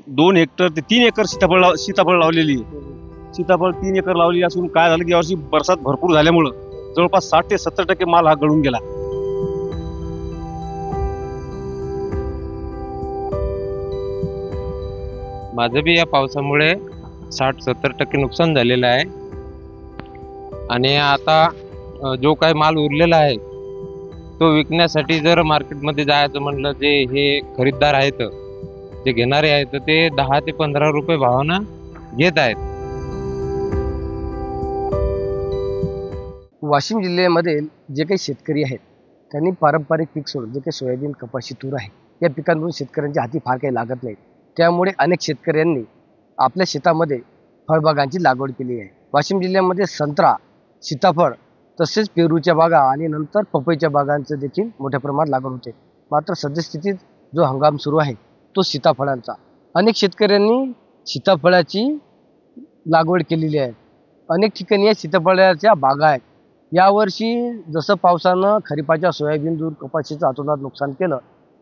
2 hectare ते 3 acre सीताफळ लावलेली आहे. सीताफळ 3 एकर लावलेली असून काय झालं की यावर्षी बरसात भरपूर झाल्यामुळं जवळपास 60 ते 70% माल हा गळून गेला. माझं बी या पावसामुळे 60-70% नुकसान झालेलं आहे. आणि आता जो काही माल उरलेला आहे तो विकण्यासाठी जर मार्केटमध्ये जायचं म्हटलं, जे हे खरीददार आहेत, जे घेणारे आहेत, ते 10 ते 15 रुपये भावानं घेत आहेत. वाशिम जिल्ह्यामध्ये जे काही शेतकरी आहेत त्यांनी पारंपरिक पीक सोडून जे काही सोयाबीन, कपाशी, तूर आहे या पिकांवरून शेतकऱ्यांच्या हाती फार काही लागत नाही. त्यामुळे अनेक शेतकऱ्यांनी आपल्या शेतामध्ये फळबागांची लागवड केली आहे. वाशिम जिल्ह्यामध्ये संत्रा, सीताफळ तसेच पेरूच्या बागा आणि नंतर पपईच्या बागांचं देखील मोठ्या प्रमाणात लागवड होते. मात्र सद्यस्थितीत जो हंगाम सुरू आहे तो सीताफळांचा. अनेक शेतकऱ्यांनी सीताफळाची लागवड केलेली आहे. अनेक ठिकाणी या सीताफळाच्या बागा आहेत. यावर्षी जसं पावसानं खरीपाच्या सोयाबीन, तूर, कपाशीचं अतोनात नुकसान केलं,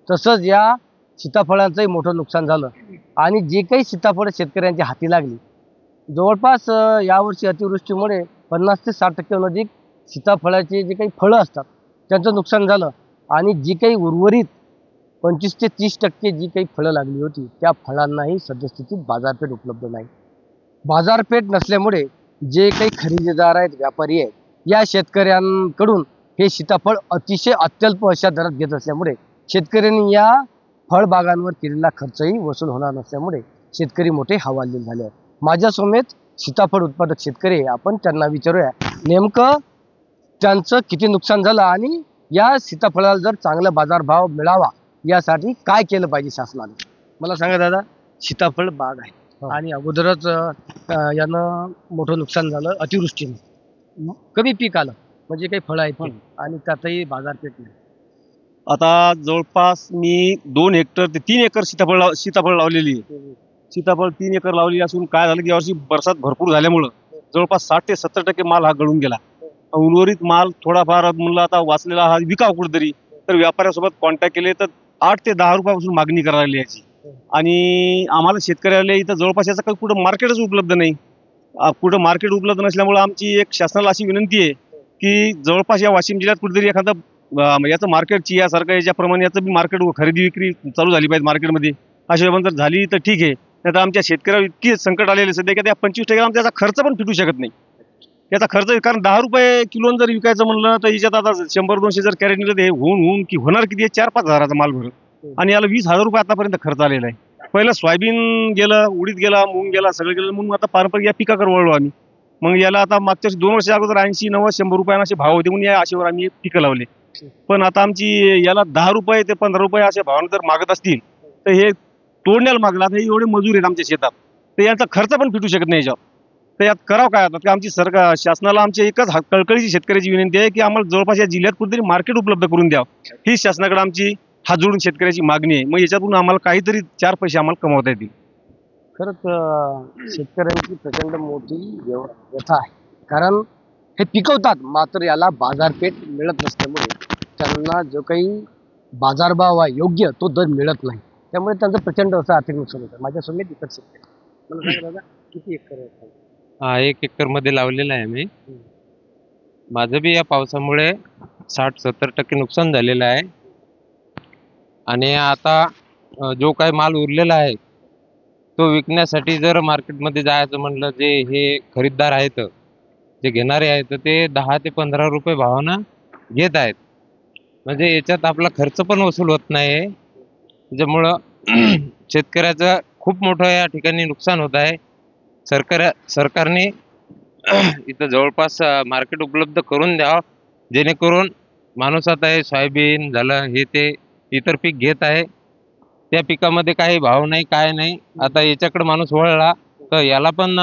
तसंच या सीताफळांचंही मोठं नुकसान झालं. आणि जे काही सीताफळ शेतकऱ्यांच्या हाती लागली, जवळपास यावर्षी अतिवृष्टीमुळे 50 ते 60% अधिक सीताफळाचे जे काही फळं असतात त्यांचं नुकसान झालं. आणि जी काही उर्वरित 25 ते 30% जी काही फळं लागली होती त्या फळांनाही सद्यस्थितीत बाजारपेठ उपलब्ध नाही. बाजारपेठ नसल्यामुळे जे काही खरेदीदार आहेत, व्यापारी आहेत, या शेतकऱ्यांकडून हे सीताफळ अतिशय अत्यल्प अशा दरात घेत असल्यामुळे शेतकऱ्यांनी या फळबागांवर केलेला खर्चही वसूल होणार नसल्यामुळे शेतकरी मोठे हवालदिल झाले आहेत. माझ्यासमेत सीताफळ उत्पादक शेतकरी, आपण त्यांना विचारूया नेमकं त्यांचं किती नुकसान झालं आणि या सीताफळाला जर चांगला बाजारभाव मिळावा यासाठी काय केलं पाहिजे शासनाने. मला सांगा दादा, सीताफळ बाग आहे आणि अगोदरच यानं मोठं नुकसान झालं अतिवृष्टीने, कमी पीक आलं, म्हणजे काही फळं आहेत आणि त्यातही बाजारपेठ नाही. आता जवळपास मी 2 हेक्टर ते 3 एकर सीताफळ लावलेली आहे. सीताफळ 3 एकर लावलेली असून काय झालं की यावर्षी बरसात भरपूर झाल्यामुळं जवळपास 60 ते 70% माल हा गळून गेला. उर्वरित माल थोडाफार म्हणलं आता वाचलेला हा विकावा कुठेतरी, तर व्यापाऱ्यासोबत कॉन्टॅक्ट केले तर 8 ते 10 रुपयापासून मागणी करायला लागली याची. आणि आम्हाला शेतकऱ्याला इथं जवळपास याचं काही कुठं मार्केटच उपलब्ध नाही. कुठं मार्केट उपलब्ध नसल्यामुळे आमची एक शासनाला अशी विनंती आहे की जवळपास या वाशिम जिल्ह्यात कुठेतरी एखादं याचं मार्केटची यासारखं याच्याप्रमाणे याचं बी मार्केट खरेदी विक्री चालू झाली पाहिजे मार्केटमध्ये. अशा वेळेला जर झाली तर ठीक आहे, नाही तर आमच्या शेतकऱ्यावर इतकी संकट आलेले सध्या की त्या 25% आमचा त्याचा खर्च पण फिटू शकत नाही. याचा खर्च, कारण 10 रुपये किलोन जर विकायचं म्हणलं तर याच्यात आता 100-200 जर कॅरेट निघलं तर हे होऊन की होणार किती, 4-5 हजाराचा माल भरत. आणि याला 20,000 रुपये आतापर्यंत खर्च आलेला आहे. पहिलं सोयाबीन गेलं, उडीद गेला, मूग गेला, सगळं गेलं, म्हणून आता पारंपरिक या पिकाकडे वळलो आम्ही. मग याला आता मागच्या 2 वर्ष अगोदर 80-90-100 रुपयांना असे भाव होते म्हणून या आशेवर आम्ही पिकं लावले. पण आता आमची याला 10 रुपये ते 15 रुपये अशा भावाने जर मागत असतील तर हे तोडण्याला मागला तर एवढे मजूर आहेत आमच्या शेतात, तर यांचा खर्च पण फिटू शकत नाही याच्यावर. तर यात करावं काय आता, की आमची सरकार शासनाला आमची एकच कळकळीची शेतकऱ्याची विनंती आहे की आम्हाला जवळपास या जिल्ह्यात कुठेतरी मार्केट उपलब्ध करून द्यावं. ही शासनाकडे आमची हात जोडून शेतकऱ्याची मागणी आहे. मग याच्यातून आम्हाला काहीतरी 4 पैसे आम्हाला कमवता येतील. खरंच शेतकऱ्यांची प्रचंड मोठी व्यथा आहे. कारण हे पिकवतात मात्र याला बाजारपेठ मिळत नसल्यामुळे त्यांना जो काही बाजारभाव आहे योग्य तो दर मिळत नाही. त्यामुळे त्यांचं प्रचंड असं आर्थिक नुकसान होतं. माझ्यासमोर इतर शेतकरी, मला सांगा दादा किती एकर आहे? 1 एकर मध्ये लावलेला आहे मी. माझं बी या पावसामुळे 60-70% नुकसान झालेलं आहे. आणि आता जो काही माल उरलेला आहे तो विकण्यासाठी जर मार्केटमध्ये जायचं म्हटलं, जे हे खरीददार आहेत, जे घेणारे आहेत, ते 10 ते 15 रुपये भावानं घेत आहेत. म्हणजे याच्यात आपला खर्च पण वसूल होत नाही. त्याच्यामुळं शेतकऱ्याचं खूप मोठं या ठिकाणी नुकसान होत आहे. सरकारने इथं जवळपास मार्केट उपलब्ध करून द्यावं, जेणेकरून माणूस आता हे सोयाबीन झालं, हे ते इतर पीक घेत आहे, त्या पिकामध्ये काही भाव नाही, काय नाही. आता याच्याकडे माणूस वळला तर याला पण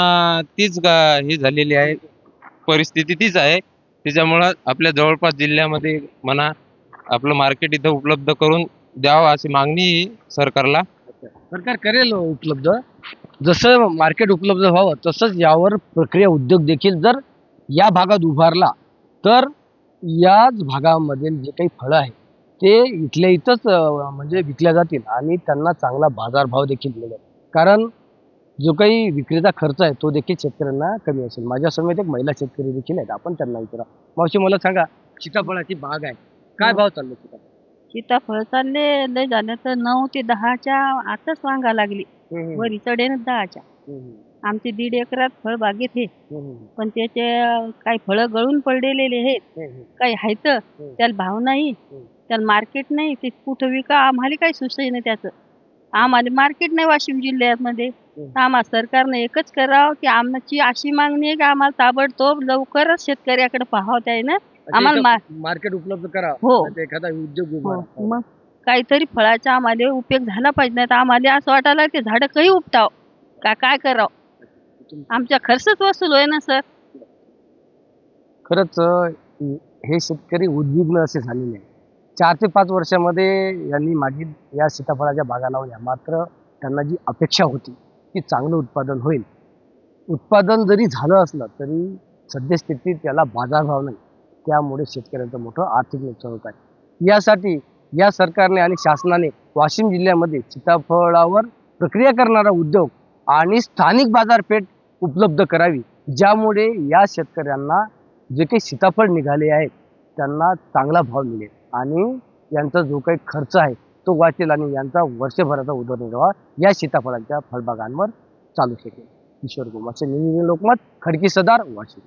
तीच ही झालेली आहे, परिस्थिती तीच आहे. त्याच्यामुळं आपल्या जवळपास जिल्ह्यामध्ये म्हणा आपलं मार्केट इथं उपलब्ध करून द्यावं अशी मागणी सरकारला. सरकार करेल उपलब्ध, जसं मार्केट उपलब्ध व्हावं तसंच यावर प्रक्रिया उद्योग देखील जर या भागात उभारला तर याच भागामध्ये जे काही फळं आहे ते इथल्या इथंच म्हणजे विकल्या जातील आणि त्यांना चांगला बाजारभाव देखील मिळेल. कारण जो काही विक्रीचा खर्च आहे तो देखील शेतकऱ्यांना कमी असेल. माझ्या समेत एक महिला शेतकरी देखील आहेत, आपण त्यांना विचारा. मावशी, मला सांगा, सीताफळाची बाग आहे, काय भाव चालले सीताफळ? सीताफळ चालले लय झालं तर 9 ते 10च्या आतच वांगा लागली. वरी चढेन 10च्या. आमचे 1.5 एकरात फळबागेत हे, पण त्याचे काही फळं गळून पडलेले आहेत, काही आहेत त्याला भाव नाही, त्याला मार्केट नाही, ते कुठं विका आम्हाला काही सुचत नाही त्याचं. आम्हाला मार्केट नाही वाशिम जिल्ह्यामध्ये. आम्हाला सरकारनं एकच करावं की आमची अशी मागणी आहे की आम्हाला ताबडतोब लवकरच शेतकऱ्याकडे पाहावं आहे ना. आम्हाला मार्केट उपलब्ध करा, हो. एखादा उद्योग उभा हो, राहा. मग काहीतरी फळाचा आम्हाला उपयोग झाला पाहिजे, नाही तर आम्हाला असं वाटायला ते झाडं काही उपटाव का काय करावं. आमच्या खर्चच वसूल होय ना सर. खरंच हे शेतकरी उद्विग्न असे झालेले आहे. 4 ते 5 वर्षामध्ये यांनी मागील या सीताफळाच्या बागा लावल्या, मात्र त्यांना जी अपेक्षा होती की चांगलं उत्पादन होईल, उत्पादन जरी झालं असलं तरी सद्यस्थितीत त्याला बाजारभाव नाही, त्यामुळे शेतकऱ्यांचं मोठं आर्थिक नुकसान होत आहे. यासाठी या सरकारने आणि शासनाने वाशिम जिल्ह्यामध्ये सीताफळावर प्रक्रिया करणारा उद्योग आणि स्थानिक बाजारपेठ उपलब्ध करावी, ज्यामुळे या शेतकऱ्यांना जे काही सीताफळ निघाले आहेत त्यांना चांगला भाव मिळेल आणि यांचा जो काही खर्च आहे तो वाचेल आणि यांचा वर्षभराचा उदरनिर्वाह या सीताफळाच्या फळबागांवर चालू शकेल. किशोर गोमासे, लोकमत, खडकी सदार, वाशिम.